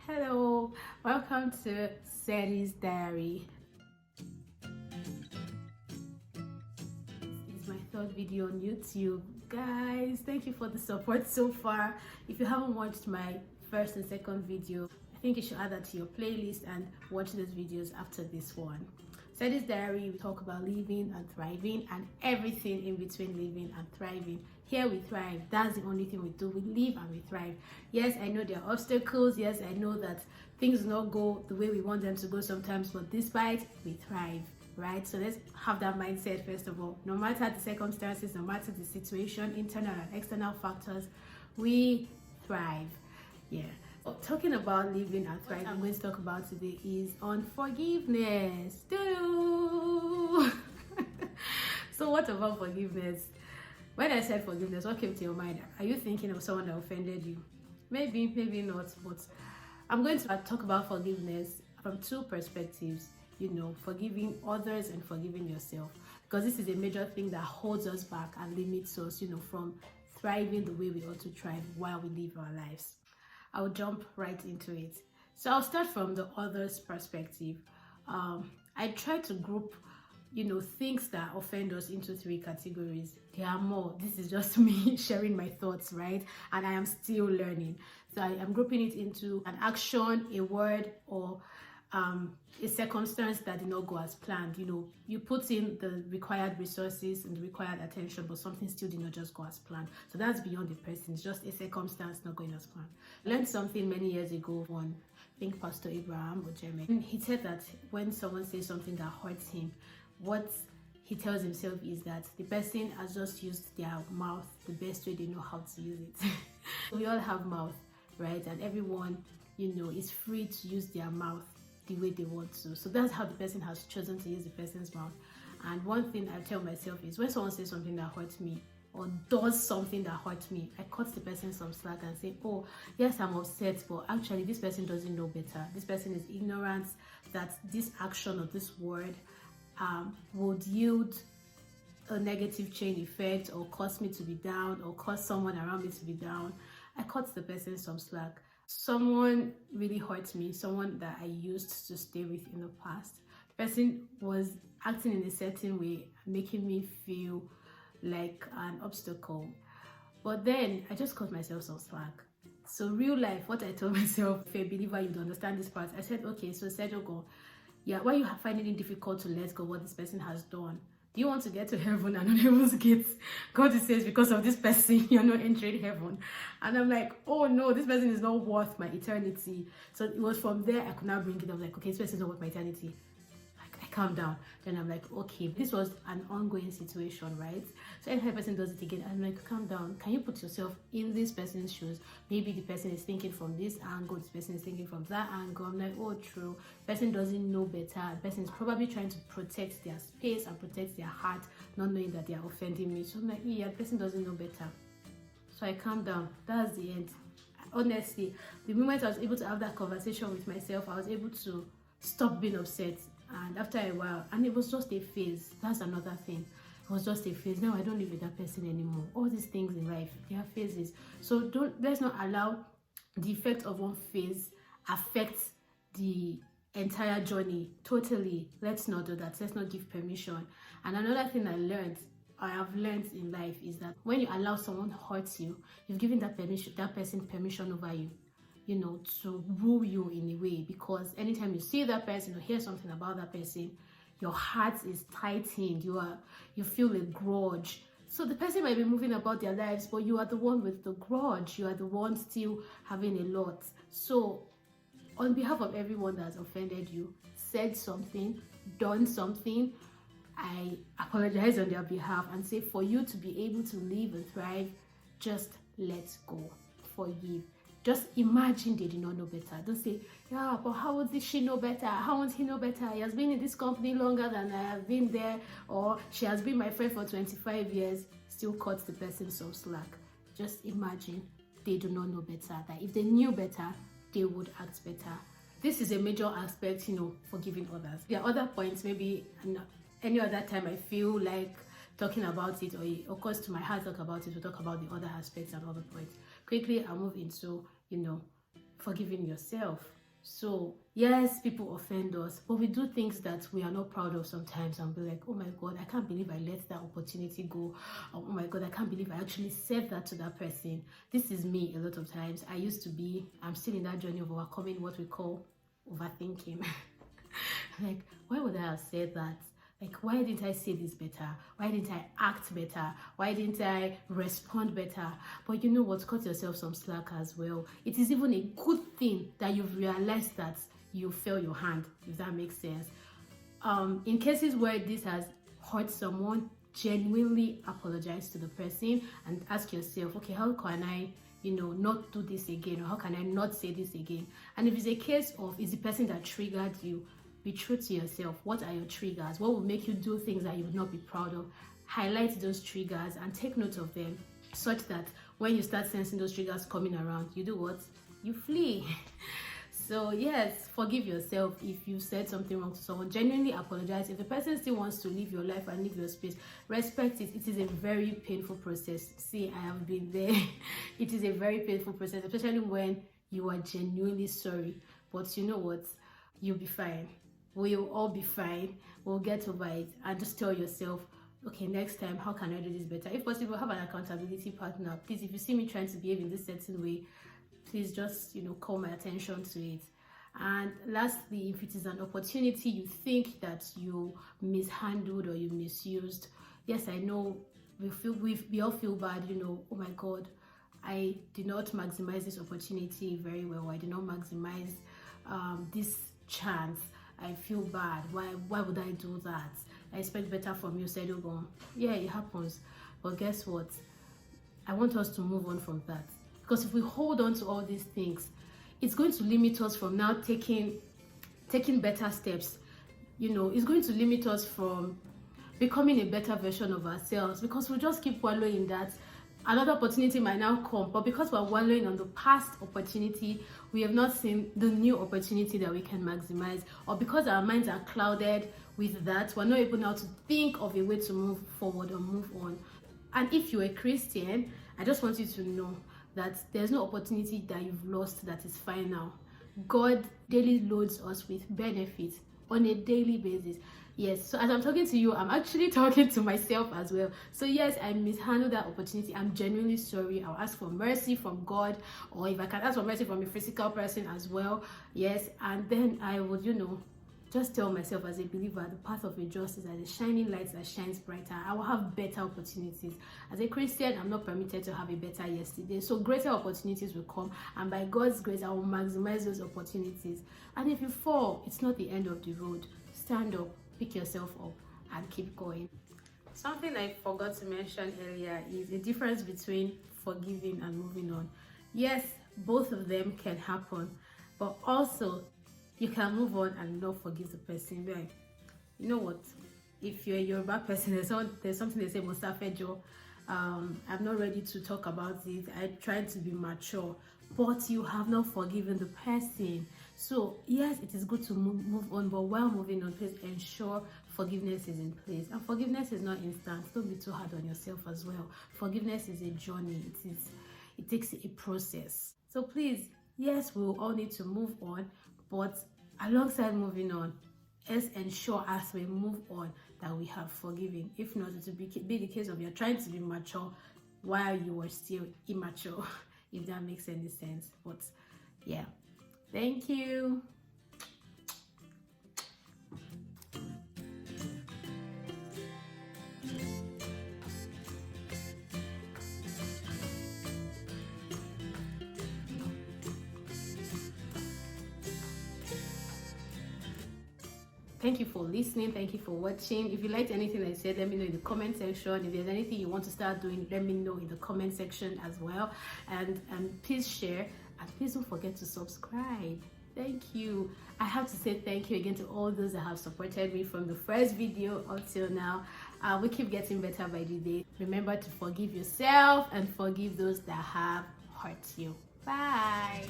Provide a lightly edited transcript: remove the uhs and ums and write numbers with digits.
Hello, welcome to Sadie's Diary. This is my third video on YouTube. Guys, thank you for the support so far. If you haven't watched my first and second video, I think you should add that to your playlist and watch those videos after this one. Sadie's Diary, we talk about living and thriving and everything in between living and thriving. Here we thrive. That's the only thing we do. We live and we thrive. Yes, I know there are obstacles. Yes, I know that things do not go the way we want them to go sometimes, but despite, we thrive, right? So let's have that mindset first of all. No matter the circumstances, no matter the situation, internal and external factors, we thrive. Yeah. Talking about living and thriving, I'm going to talk about today is unforgiveness. So what about forgiveness? When I said forgiveness, what came to your mind? Are you thinking of someone that offended you? Maybe, maybe not, but I'm going to talk about forgiveness from two perspectives, forgiving others and forgiving yourself, because this is a major thing that holds us back and limits us, from thriving the way we ought to thrive while we live our lives. I'll jump right into it. So I'll start from the other's perspective. I try to group things that offend us into three categories. There are more. This is just me sharing my thoughts, right? And I am still learning. So I am grouping it into an action, a word, or a circumstance that did not go as planned. You put in the required resources and the required attention, but something still did not just go as planned. So that's beyond the person. It's just a circumstance not going as planned. I learned something many years ago on, I think, Pastor Abraham or Jeremy. He said that when someone says something that hurts him, what he tells himself is that the person has just used their mouth the best way they know how to use it. We all have mouth, right? And everyone, is free to use their mouth the way they want to. So that's how the person has chosen to use the person's mouth. And one thing I tell myself is when someone says something that hurts me or does something that hurts me, I cut the person some slack and say, oh yes, I'm upset, but actually this person doesn't know better. This person is ignorant that this action or this word would yield a negative chain effect or cause me to be down or cause someone around me to be down. I cut the person some slack. Someone really hurt me, someone that I used to stay with in the past. The person was acting in a certain way, making me feel like an obstacle. But then I just cut myself some slack. So real life, what I told myself, if a believer, you'd understand this part. I said, okay, so Sergio, yeah, why you finding it difficult to let go of what this person has done? Do you want to get to heaven and on heaven's gates? God says, because of this person, you're not entering heaven. And I'm like, oh no, this person is not worth my eternity. So it was from there I could now bring it. I was like, okay, this person is not worth my eternity. I calm down. Then I'm like, okay, this was an ongoing situation, right? So if a person does it again, I'm like, calm down. Can you put yourself in this person's shoes? Maybe the person is thinking from this angle, this person is thinking from that angle. I'm like, oh, true. The person doesn't know better. The person is probably trying to protect their space and protect their heart, not knowing that they are offending me. So I'm like, yeah, the person doesn't know better. So I calm down. That's the end. Honestly, the moment I was able to have that conversation with myself, I was able to stop being upset. And after a while, and it was just a phase. That's another thing. It was just a phase. Now I don't live with that person anymore. All these things in life, they are phases. So let's not allow the effect of one phase affect the entire journey totally. Let's not do that. Let's not give permission. And another thing I have learned in life is that when you allow someone to hurt you, you've given that person permission over you. To rule you in a way, because anytime you see that person or hear something about that person, your heart is tightened. You feel a grudge. So the person might be moving about their lives, but you are the one with the grudge. You are the one still having a lot. So on behalf of everyone that's offended you, said something, done something, I apologize on their behalf and say, for you to be able to live and thrive, just let go. Forgive. Just imagine they did not know better. Don't say, yeah, but how did she know better? How would he know better? He has been in this company longer than I have been there, or she has been my friend for 25 years. Still cut the person some slack. Just imagine they do not know better. That if they knew better, they would act better. This is a major aspect, forgiving others. There are other points, maybe any other time I feel like talking about it, or it occurs to my heart, talk about it, we'll talk about the other aspects and other points. Quickly, I'll move into, forgiving yourself. So yes, people offend us, but we do things that we are not proud of sometimes and be like, oh my God, I can't believe I let that opportunity go. Oh my God, I can't believe I actually said that to that person. This is me a lot of times. I'm still in that journey of overcoming what we call overthinking. Like, why would I have said that? Like, why didn't I say this better? Why didn't I act better? Why didn't I respond better? But you know what? Cut yourself some slack as well. It is even a good thing that you've realized that you fell your hand, if that makes sense. In cases where this has hurt someone, genuinely apologize to the person and ask yourself, okay, how can I not do this again, or how can I not say this again? And if it's a case of it's the person that triggered you, be true to yourself. What are your triggers? What will make you do things that you would not be proud of? Highlight those triggers and take note of them, such that when you start sensing those triggers coming around, you do what? You flee. So yes, forgive yourself if you said something wrong to someone. Genuinely apologize. If the person still wants to live your life and live your space, respect it. It is a very painful process. See, I have been there. It is a very painful process, especially when you are genuinely sorry. But you know what? You'll be fine. We'll all be fine. We'll get over it. And just tell yourself, okay, next time, how can I do this better? If possible, have an accountability partner. Please, if you see me trying to behave in this certain way, please just call my attention to it. And lastly, if it is an opportunity you think that you mishandled or you misused, yes, I know we all feel bad. Oh my God, I did not maximize this opportunity very well. I did not maximize this chance. I feel bad. Why would I do that? I expect better from you, said Ogon. Yeah, it happens. But guess what? I want us to move on from that. Because if we hold on to all these things, it's going to limit us from now taking better steps. It's going to limit us from becoming a better version of ourselves, because we just keep wallowing in that. Another opportunity might now come, but because we're wallowing on the past opportunity, we have not seen the new opportunity that we can maximize, or because our minds are clouded with that, we're not able now to think of a way to move forward or move on. And if you're a Christian, I just want you to know that there's no opportunity that you've lost that is final. God daily loads us with benefits on a daily basis. Yes, so as I'm talking to you, I'm actually talking to myself as well. So yes, I mishandled that opportunity. I'm genuinely sorry. I'll ask for mercy from God, or if I can ask for mercy from a physical person as well. Yes, and then I would, just tell myself as a believer, the path of a just is as a shining light that shines brighter. I will have better opportunities. As a Christian, I'm not permitted to have a better yesterday. So greater opportunities will come, and by God's grace, I will maximize those opportunities. And if you fall, it's not the end of the road. Stand up, pick yourself up, and keep going. Something I forgot to mention earlier is the difference between forgiving and moving on. Yes, both of them can happen, but also you can move on and not forgive the person. Like, you know what? If you're a Yoruba person, there's something they say, Musafejo. I'm not ready to talk about it. I try to be mature, but you have not forgiven the person. So yes, it is good to move on, but while moving on, please ensure forgiveness is in place. And forgiveness is not instant. Don't be too hard on yourself as well. Forgiveness is a journey. It takes a process. So please, yes, we will all need to move on, but alongside moving on, let's ensure as we move on that we have forgiven. If not, it will be the case of you're trying to be mature while you are still immature, if that makes any sense. But yeah, thank you. Thank you for listening. Thank you for watching. If you liked anything I said, let me know in the comment section. If there's anything you want to start doing, let me know in the comment section as well. And please share, and please don't forget to subscribe. Thank you. I have to say thank you again to all those that have supported me from the first video until now. We keep getting better by the day. Remember to forgive yourself and forgive those that have hurt you. Bye.